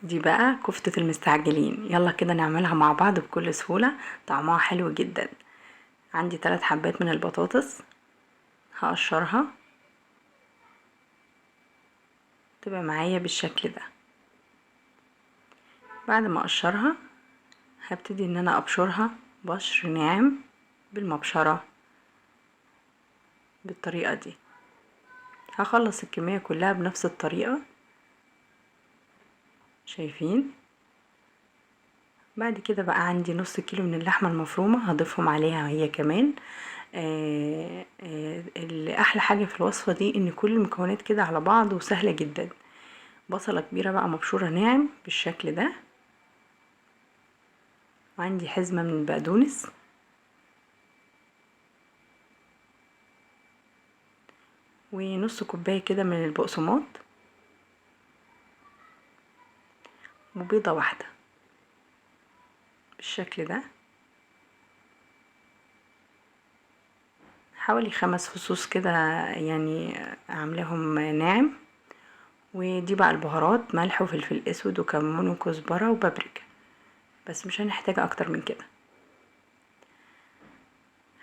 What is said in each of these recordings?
دي بقى كفتة المستعجلين، يلا كده نعملها مع بعض بكل سهولة. طعمها حلو جدا. عندي 3 حبات من البطاطس، هقشرها تبقى معايا بالشكل ده. بعد ما اقشرها هبتدي ان انا ابشرها بشر ناعم بالمبشرة بالطريقة دي. هخلص الكمية كلها بنفس الطريقة، شايفين؟ بعد كده بقى عندي نص كيلو من اللحمة المفرومة هضيفهم عليها هي كمان. اللي احلى حاجة في الوصفة دي ان كل المكونات كده على بعض وسهلة جدا. بصلة كبيرة بقى مبشورة ناعم بالشكل ده، وعندي حزمة من البقدونس، ونص كوباية كده من البقسماط، وبيضة واحدة بالشكل ده. حوالي 5 فصوص كده يعني عاملاهم ناعم. ودي بقى البهارات: ملح وفلفل اسود وكمون وكزبرة وبابريكا، بس مش هنحتاج اكتر من كده.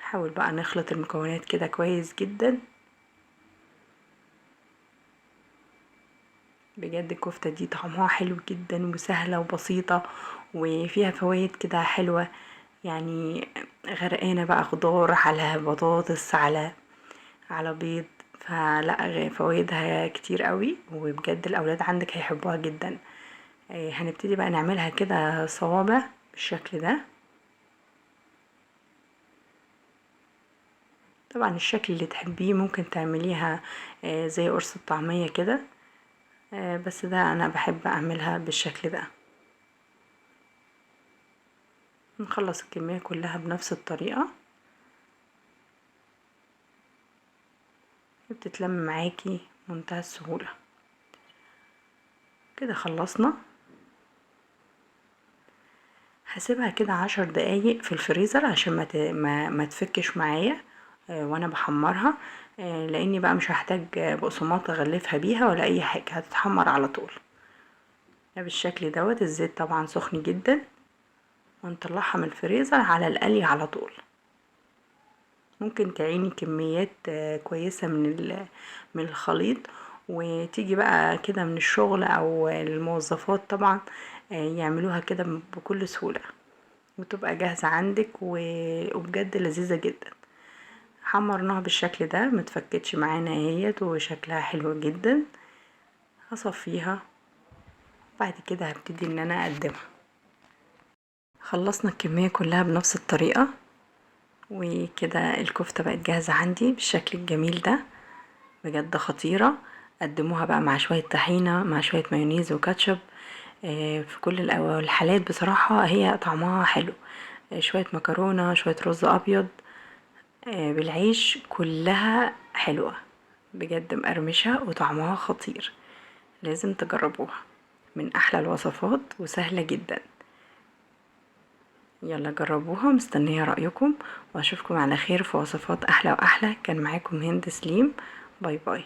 حاول بقى نخلط المكونات كده كويس جدا. بجد الكفتة دي طعمها حلو جدا وسهلة وبسيطة وفيها فوائد كده حلوة، يعني غرقانة بقى خضار على بطاطس على بيض، فلا فوائدها كتير قوي، وبجد الاولاد عندك هيحبوها جدا. هنبتدي بقى نعملها كده صوابع بالشكل ده. طبعا الشكل اللي تحبيه ممكن تعمليها زي قرص الطعمية كده، بس ده انا بحب اعملها بالشكل ده. نخلص الكمية كلها بنفس الطريقة، بتتلم معاكي منتهى السهولة. كده خلصنا. هسيبها كده 10 دقايق في الفريزر عشان ما تفكش معايا وانا بحمرها، لاني بقى مش هحتاج بقسماط اغلفها بيها ولا اي حاجة، هتتحمر على طول. بالشكل دوت. الزيت طبعا سخن جدا، ونطلعها من الفريزر على القلي على طول. ممكن تعيني كميات كويسة من الخليط، وتيجي بقى كده من الشغل او الموظفات طبعا يعملوها كده بكل سهولة، وتبقى جاهزة عندك وبجد لذيذة جدا. حمرناها بالشكل ده، متفكتش معانا اهيت وشكلها حلو جدا. هصفيها، بعد كده هبتدي ان انا اقدمها. خلصنا الكمية كلها بنفس الطريقة، وكده الكفتة بقت جاهزة عندي بالشكل الجميل ده، بجد خطيرة. قدموها بقى مع شوية طحينة مع شوية مايونيز وكاتشب. في كل الحالات بصراحة هي طعمها حلو. شوية مكرونة، شوية رز ابيض بالعيش، كلها حلوة بجد، مقرمشة وطعمها خطير. لازم تجربوها، من احلى الوصفات وسهلة جدا. يلا جربوها، مستنية رأيكم، واشوفكم على خير في وصفات احلى واحلى. كان معاكم هند سليم، باي باي.